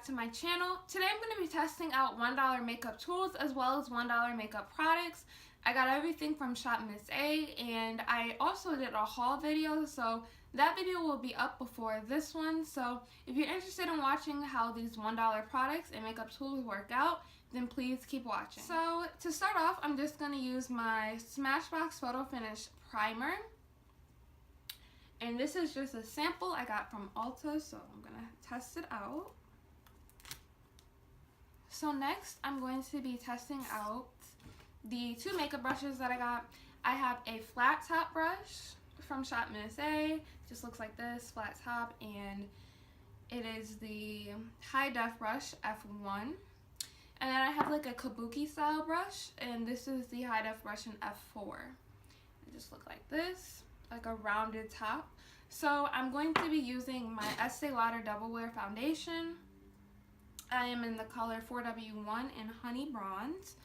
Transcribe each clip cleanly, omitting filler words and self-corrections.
back to my channel. Today I'm going to be testing out $1 makeup tools as well as $1 makeup products. I got everything from ShopMissA, and I also did a haul video, so that video will be up before this one. So if you're interested in watching how these $1 products and makeup tools work out, then please keep watching. So to start off, I'm just going to use my Smashbox Photo Finish Primer. And this is just a sample I got from Ulta, so I'm going to test it out. So next, I'm going to be testing out the two makeup brushes that I got. I have a flat top brush from ShopMissA. Just looks like this, flat top, and it is the high def brush F1. And then I have like a Kabuki style brush, and this is the high def brush in F4. It just looks like this, like a rounded top. So I'm going to be using my Estee Lauder Double Wear Foundation. I am in the color 4W1 in Honey Bronze.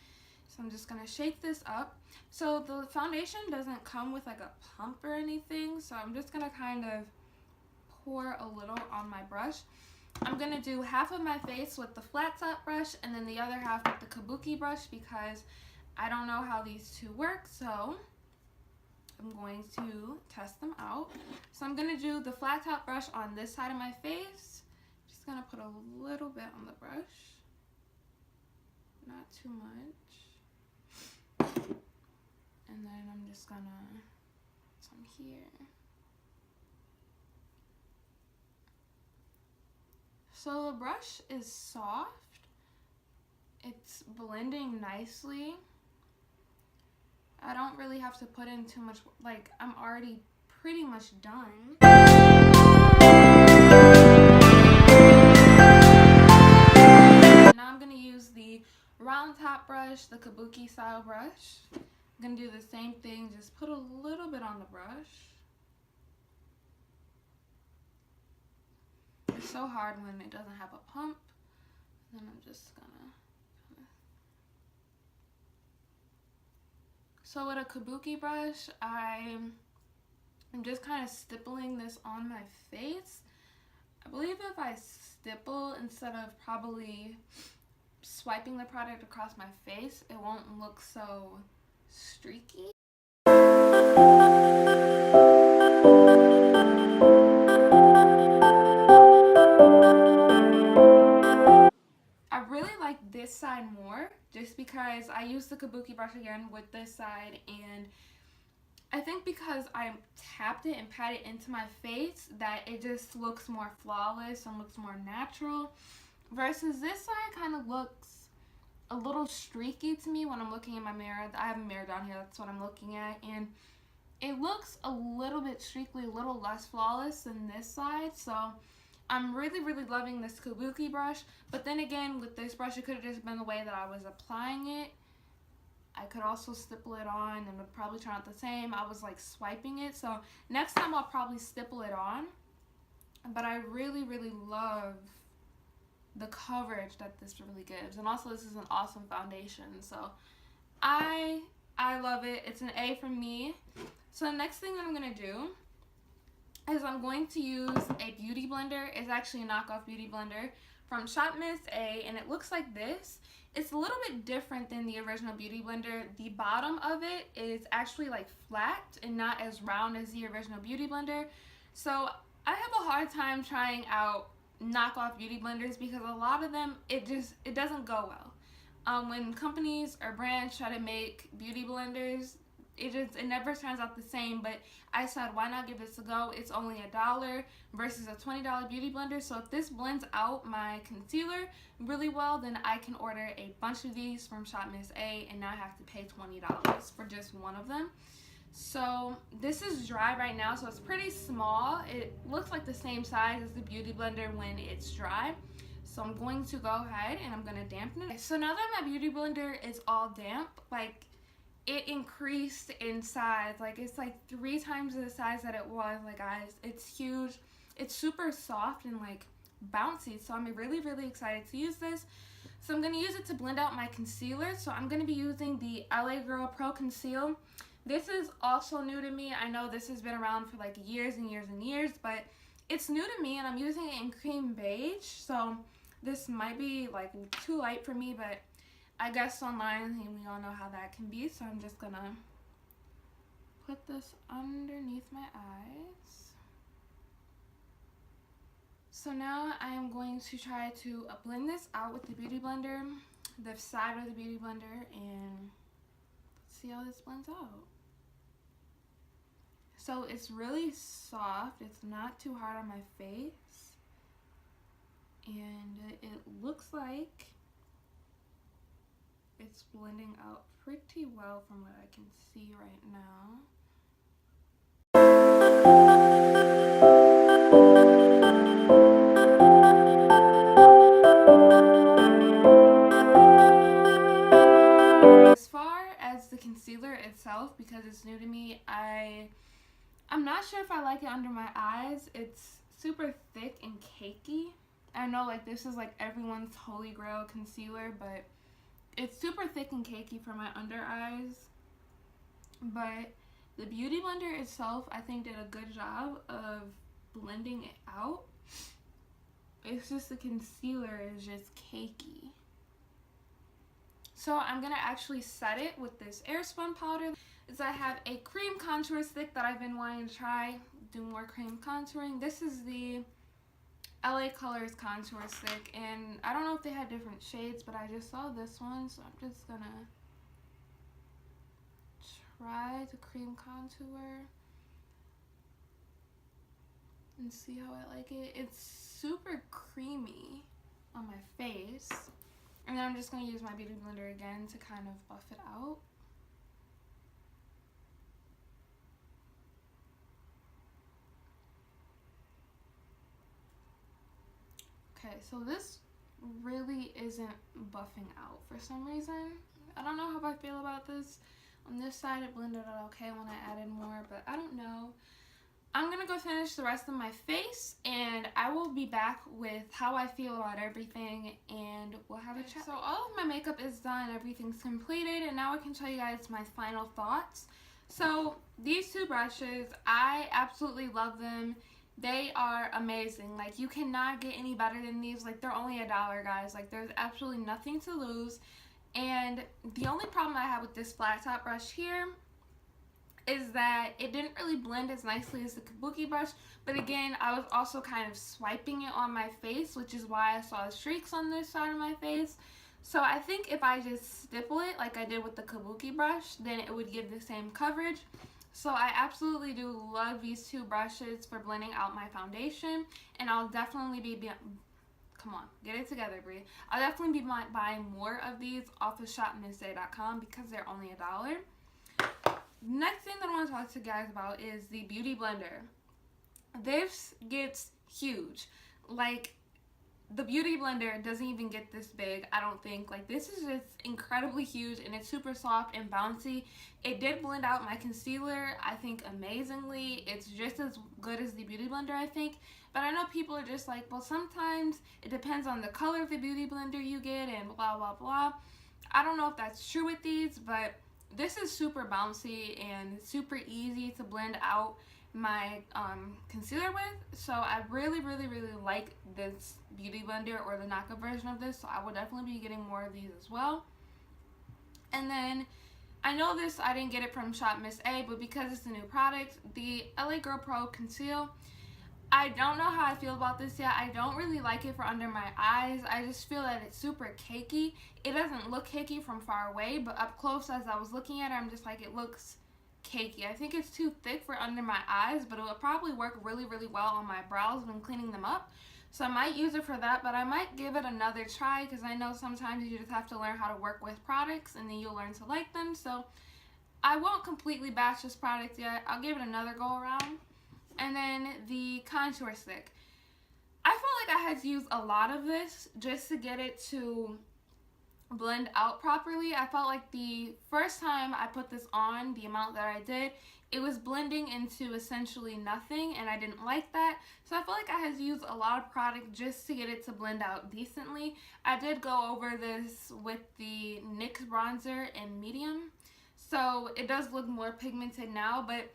So I'm just going to shake this up. So the foundation doesn't come with like a pump or anything, so I'm just going to kind of pour a little on my brush. I'm going to do half of my face with the flat top brush and then the other half with the Kabuki brush because I don't know how these two work, so I'm going to test them out. So I'm going to do the flat top brush on this side of my face. Just going to put a little bit on the brush. Not too much. And then I'm just going to some here. So the brush is soft. It's blending nicely. I don't really have to put in too much, like I'm already pretty much done. Now I'm going to use the round top brush, the Kabuki style brush. I'm going to do the same thing, just put a little bit on the brush. It's so hard when it doesn't have a pump. Then I'm just going to. So with a Kabuki brush, I'm just kind of stippling this on my face. I believe if I stipple instead of probably swiping the product across my face, it won't look so streaky. I really like this side more just because I used the Kabuki brush again with this side, and I think because I tapped it and pat it into my face that it just looks more flawless and looks more natural, versus this side kind of looks a little streaky to me when I'm looking in my mirror. I have a mirror down here, that's what I'm looking at, and it looks a little bit streaky, a little less flawless than this side. So I'm really loving this Kabuki brush, but then again, with this brush, it could have just been the way that I was applying it. I could also stipple it on and it would probably turn out the same. I was like swiping it, so next time I'll probably stipple it on. But I really love the coverage that this really gives, and also this is an awesome foundation, so I love it. It's an A from me. So the next thing that I'm going to do is I'm going to use a beauty blender. It's actually a knockoff beauty blender from ShopMissA, and it looks like this. It's a little bit different than the original beauty blender. The bottom of it is actually like flat and not as round as the original beauty blender. So I have a hard time trying out knockoff beauty blenders because a lot of them, it doesn't go well. When companies or brands try to make beauty blenders, it never turns out the same. But I said, why not give this a go? It's only $1 versus a $20 beauty blender. So if this blends out my concealer really well, then I can order a bunch of these from ShopMissA and not have to pay $20 for just one of them. So this is dry right now, so it's pretty small. It looks like the same size as the beauty blender when it's dry. So I'm going to go ahead and I'm going to dampen it. So now that my beauty blender is all damp, like it increased in size. Like it's like 3 times the size that it was. Like guys, it's huge. It's super soft and like bouncy. So I'm really excited to use this. So I'm going to use it to blend out my concealer. So I'm going to be using the Girl Pro Conceal. This is also new to me. I know this has been around for like years and years, but it's new to me, and I'm using it in cream beige. So This might be like too light for me, but I guess online we all know how that can be, so I'm just gonna put this underneath my eyes. So now I am going to try to blend this out with the Beauty Blender, the side of the Beauty Blender, and see how this blends out. So it's really soft, it's not too hard on my face, and it looks like it's blending out pretty well from what I can see right now. As far as the concealer itself, because it's new to me, I'm not sure if I like it under my eyes. It's super thick and cakey. I know like this is like everyone's holy grail concealer, but it's super thick and cakey for my under eyes. But the Beauty Blender itself, I think, did a good job of blending it out. It's just the concealer is just cakey. So I'm going to actually set it with this Airspun powder. Is I have a cream contour stick that I've been wanting to try, do more cream contouring. This is the LA Colors contour stick, and I don't know if they had different shades, but I just saw this one, so I'm just going to try to cream contour and see how I like it. It's super creamy on my face. And then I'm just going to use my Beauty Blender again to kind of buff it out. Okay, so this really isn't buffing out for some reason. I don't know how I feel about this. On this side it blended out okay when I added more, but I don't know. I'm going to go finish the rest of my face, and I will be back with how I feel about everything, and we'll have a chat. So all of my makeup is done, everything's completed, and now I can tell you guys my final thoughts. So these two brushes, I absolutely love them. They are amazing. Like, you cannot get any better than these. Like, they're only $1, guys. Like, there's absolutely nothing to lose. And the only problem I have with this flat top brush here is that it didn't really blend as nicely as the Kabuki brush, but again, I was also kind of swiping it on my face, which is why I saw streaks on this side of my face. So I think if I just stipple it like I did with the Kabuki brush, then it would give the same coverage. So I absolutely do love these two brushes for blending out my foundation, and I'll definitely be come on, get it together, Brie. I'll definitely be buying more of these off of ShopMissA.com because they're only $1. Next thing that I want to talk to you guys about is the Beauty Blender. This gets huge. Like, the Beauty Blender doesn't even get this big, I don't think. Like, this is just incredibly huge, and it's super soft and bouncy. It did blend out my concealer, I think, amazingly. It's just as good as the Beauty Blender, I think. But I know people are just like, well, sometimes it depends on the color of the Beauty Blender you get and blah, blah, blah. I don't know if that's true with these, but this is super bouncy and super easy to blend out my concealer with. So I really, really, really like this Beauty Blender, or the knockoff version of this. So I will definitely be getting more of these as well. And then I know this, I didn't get it from ShopMissA, but because it's a new product, the LA Girl Pro Conceal. I don't know how I feel about this yet. I don't really like it for under my eyes. I just feel that it's super cakey. It doesn't look cakey from far away, but up close as I was looking at it, I'm just like, it looks cakey. I think it's too thick for under my eyes, but it will probably work really, really well on my brows when cleaning them up. So I might use it for that, but I might give it another try because I know sometimes you just have to learn how to work with products and then you'll learn to like them. So I won't completely bash this product yet. I'll give it another go around. And then the contour stick. I feel like I had to use a lot of this just to get it to blend out properly. I felt like the first time I put this on, the amount that I did, it was blending into essentially nothing, and I didn't like that. So I feel like I had to use a lot of product just to get it to blend out decently. I did go over this with the NYX bronzer in medium, so it does look more pigmented now, but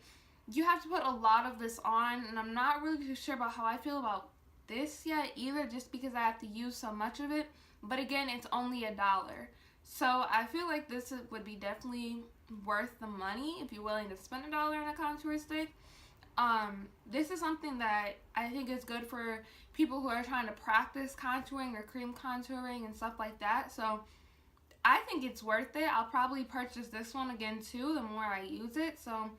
you have to put a lot of this on, and I'm not really too sure about how I feel about this yet either, just because I have to use so much of it. But again, it's only $1. So I feel like this would be definitely worth the money if you're willing to spend $1 on a contour stick. This is something that I think is good for people who are trying to practice contouring or cream contouring and stuff like that. So I think it's worth it. I'll probably purchase this one again too the more I use it. So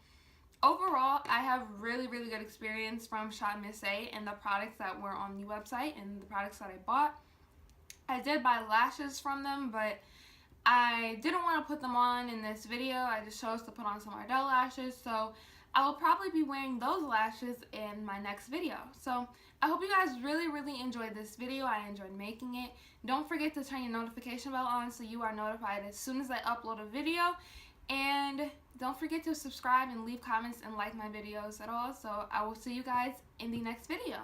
overall, I have really, really good experience from ShopMissA and the products that were on the website and the products that I bought. I did buy lashes from them, but I didn't want to put them on in this video. I just chose to put on some Ardell lashes, so I will probably be wearing those lashes in my next video. So I hope you guys really, really enjoyed this video. I enjoyed making it. Don't forget to turn your notification bell on so you are notified as soon as I upload a video. And don't forget to subscribe and leave comments and like my videos at all. So I will see you guys in the next video.